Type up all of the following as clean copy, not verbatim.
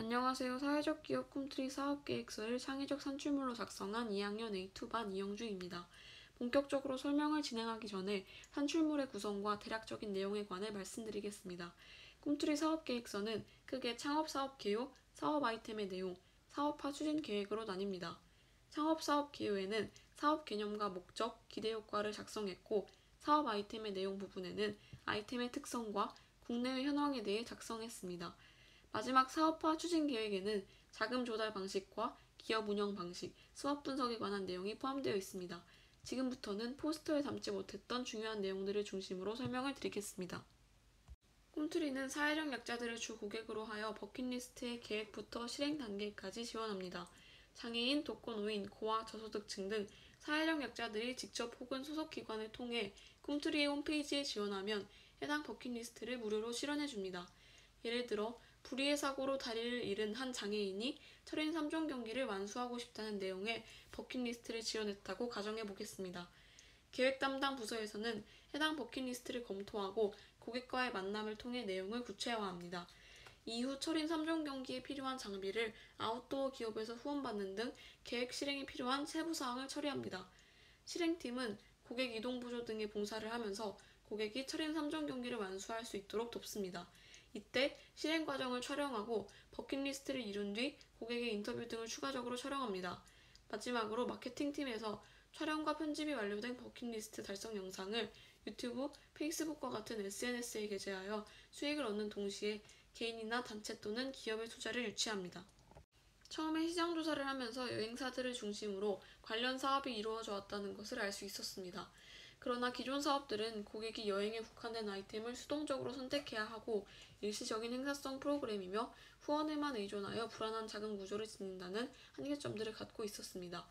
안녕하세요. 사회적 기업 꿈트리 사업계획서를 창의적 산출물로 작성한 2학년 A2반 이영주입니다. 본격적으로 설명을 진행하기 전에 산출물의 구성과 대략적인 내용에 관해 말씀드리겠습니다. 꿈트리 사업계획서는 크게 창업사업 개요, 사업 아이템의 내용, 사업화 추진 계획으로 나뉩니다. 창업사업 개요에는 사업 개념과 목적, 기대효과를 작성했고, 사업 아이템의 내용 부분에는 아이템의 특성과 국내외 현황에 대해 작성했습니다. 마지막 사업화 추진 계획에는 자금 조달 방식과 기업 운영 방식, 수업 분석에 관한 내용이 포함되어 있습니다. 지금부터는 포스터에 담지 못했던 중요한 내용들을 중심으로 설명을 드리겠습니다. 꿈트리는 사회적 약자들을 주 고객으로 하여 버킷리스트의 계획부터 실행 단계까지 지원합니다. 장애인, 독거노인, 고아, 저소득층 등 사회적 약자들이 직접 혹은 소속 기관을 통해 꿈트리의 홈페이지에 지원하면 해당 버킷리스트를 무료로 실현해줍니다. 예를 들어 불의의 사고로 다리를 잃은 한 장애인이 철인 3종 경기를 완수하고 싶다는 내용의 버킷리스트를 지원했다고 가정해보겠습니다. 계획 담당 부서에서는 해당 버킷리스트를 검토하고 고객과의 만남을 통해 내용을 구체화합니다. 이후 철인 3종 경기에 필요한 장비를 아웃도어 기업에서 후원받는 등 계획 실행에 필요한 세부사항을 처리합니다. 실행팀은 고객 이동 보조 등의 봉사를 하면서 고객이 철인 3종 경기를 완수할 수 있도록 돕습니다. 이때 실행 과정을 촬영하고 버킷리스트를 이룬 뒤 고객의 인터뷰 등을 추가적으로 촬영합니다. 마지막으로 마케팅팀에서 촬영과 편집이 완료된 버킷리스트 달성 영상을 유튜브, 페이스북과 같은 SNS에 게재하여 수익을 얻는 동시에 개인이나 단체 또는 기업의 투자를 유치합니다. 처음에 시장 조사를 하면서 여행사들을 중심으로 관련 사업이 이루어져 왔다는 것을 알 수 있었습니다. 그러나 기존 사업들은 고객이 여행에 국한된 아이템을 수동적으로 선택해야 하고 일시적인 행사성 프로그램이며 후원에만 의존하여 불안한 자금 구조를 지닌다는 한계점들을 갖고 있었습니다.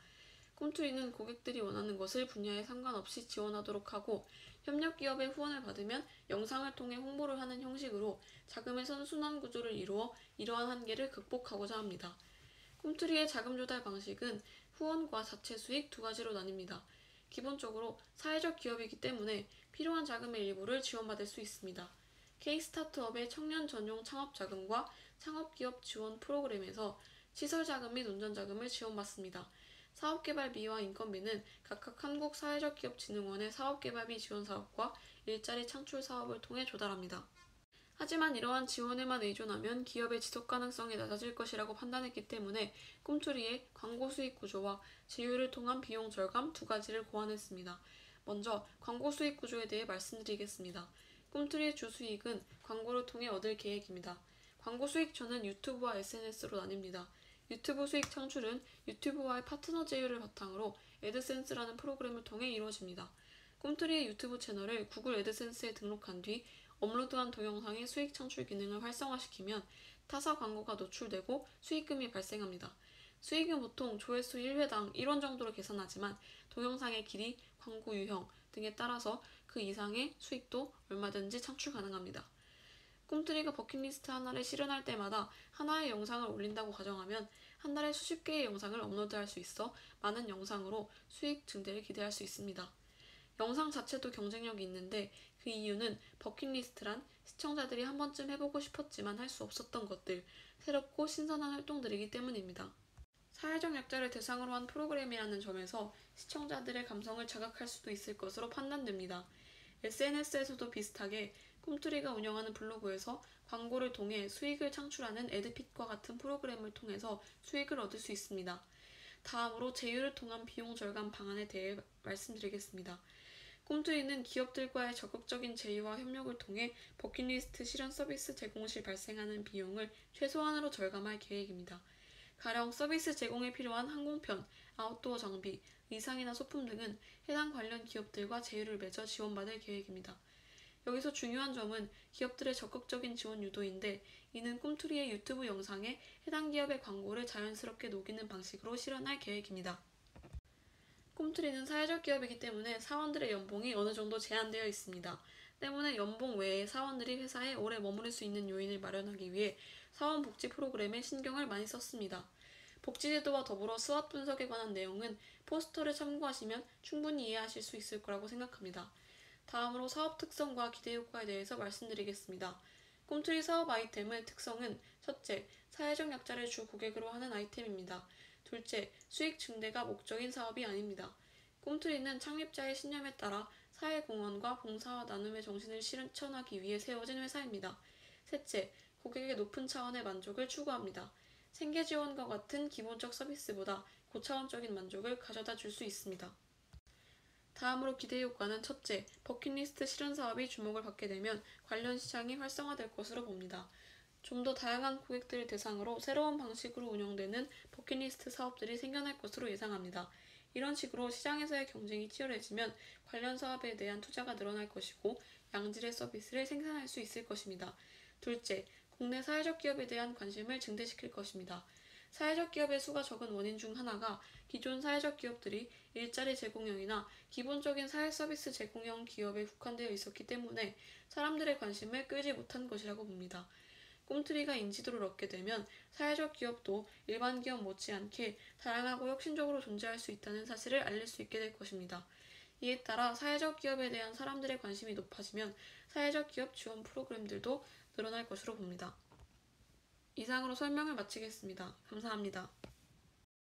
꿈트리는 고객들이 원하는 것을 분야에 상관없이 지원하도록 하고 협력기업의 후원을 받으면 영상을 통해 홍보를 하는 형식으로 자금의 선순환 구조를 이루어 이러한 한계를 극복하고자 합니다. 꿈트리의 자금 조달 방식은 후원과 자체 수익 두 가지로 나뉩니다. 기본적으로 사회적 기업이기 때문에 필요한 자금의 일부를 지원받을 수 있습니다. K-스타트업의 청년 전용 창업 자금과 창업기업 지원 프로그램에서 시설 자금 및 운전 자금을 지원받습니다. 사업개발비와 인건비는 각각 한국사회적기업진흥원의 사업개발비 지원 사업과 일자리 창출 사업을 통해 조달합니다. 하지만 이러한 지원에만 의존하면 기업의 지속 가능성이 낮아질 것이라고 판단했기 때문에 꿈트리의 광고 수익 구조와 제휴를 통한 비용 절감 두 가지를 고안했습니다. 먼저 광고 수익 구조에 대해 말씀드리겠습니다. 꿈트리의 주 수익은 광고를 통해 얻을 계획입니다. 광고 수익처는 유튜브와 SNS로 나뉩니다. 유튜브 수익 창출은 유튜브와의 파트너 제휴를 바탕으로 애드센스라는 프로그램을 통해 이루어집니다. 꿈트리의 유튜브 채널을 구글 애드센스에 등록한 뒤 업로드한 동영상의 수익 창출 기능을 활성화시키면 타사 광고가 노출되고 수익금이 발생합니다. 수익은 보통 조회수 1회당 1원 정도로 계산하지만 동영상의 길이, 광고 유형 등에 따라서 그 이상의 수익도 얼마든지 창출 가능합니다. 꿈트리가 버킷리스트 하나를 실현할 때마다 하나의 영상을 올린다고 가정하면 한 달에 수십 개의 영상을 업로드할 수 있어 많은 영상으로 수익 증대를 기대할 수 있습니다. 영상 자체도 경쟁력이 있는데 그 이유는 버킷리스트란 시청자들이 한 번쯤 해보고 싶었지만 할 수 없었던 것들, 새롭고 신선한 활동들이기 때문입니다. 사회적 약자를 대상으로 한 프로그램이라는 점에서 시청자들의 감성을 자극할 수도 있을 것으로 판단됩니다. SNS에서도 비슷하게 꿈트리가 운영하는 블로그에서 광고를 통해 수익을 창출하는 애드핏과 같은 프로그램을 통해서 수익을 얻을 수 있습니다. 다음으로 제휴를 통한 비용 절감 방안에 대해 말씀드리겠습니다. 꿈트리는 기업들과의 적극적인 제휴와 협력을 통해 버킷리스트 실현 서비스 제공 시 발생하는 비용을 최소한으로 절감할 계획입니다. 가령 서비스 제공에 필요한 항공편, 아웃도어 장비, 의상이나 소품 등은 해당 관련 기업들과 제휴를 맺어 지원받을 계획입니다. 여기서 중요한 점은 기업들의 적극적인 지원 유도인데 이는 꿈트리의 유튜브 영상에 해당 기업의 광고를 자연스럽게 녹이는 방식으로 실현할 계획입니다. 꿈트리는 사회적 기업이기 때문에 사원들의 연봉이 어느 정도 제한되어 있습니다. 때문에 연봉 외에 사원들이 회사에 오래 머무를 수 있는 요인을 마련하기 위해 사원 복지 프로그램에 신경을 많이 썼습니다. 복지제도와 더불어 스왑 분석에 관한 내용은 포스터를 참고하시면 충분히 이해하실 수 있을 거라고 생각합니다. 다음으로 사업 특성과 기대 효과에 대해서 말씀드리겠습니다. 꿈트리 사업 아이템의 특성은 첫째, 사회적 약자를 주 고객으로 하는 아이템입니다. 둘째, 수익 증대가 목적인 사업이 아닙니다. 꿈트리는 창립자의 신념에 따라 사회공헌과 봉사와 나눔의 정신을 실천하기 위해 세워진 회사입니다. 셋째, 고객의 높은 차원의 만족을 추구합니다. 생계 지원과 같은 기본적 서비스보다 고차원적인 만족을 가져다 줄 수 있습니다. 다음으로 기대 효과는 첫째, 버킷리스트 실현 사업이 주목을 받게 되면 관련 시장이 활성화될 것으로 봅니다. 좀 더 다양한 고객들을 대상으로 새로운 방식으로 운영되는 버킷리스트 사업들이 생겨날 것으로 예상합니다. 이런 식으로 시장에서의 경쟁이 치열해지면 관련 사업에 대한 투자가 늘어날 것이고 양질의 서비스를 생산할 수 있을 것입니다. 둘째, 국내 사회적 기업에 대한 관심을 증대시킬 것입니다. 사회적 기업의 수가 적은 원인 중 하나가 기존 사회적 기업들이 일자리 제공형이나 기본적인 사회 서비스 제공형 기업에 국한되어 있었기 때문에 사람들의 관심을 끌지 못한 것이라고 봅니다. 꿈트리가 인지도를 얻게 되면 사회적 기업도 일반 기업 못지않게 다양하고 혁신적으로 존재할 수 있다는 사실을 알릴 수 있게 될 것입니다. 이에 따라 사회적 기업에 대한 사람들의 관심이 높아지면 사회적 기업 지원 프로그램들도 늘어날 것으로 봅니다. 이상으로 설명을 마치겠습니다. 감사합니다.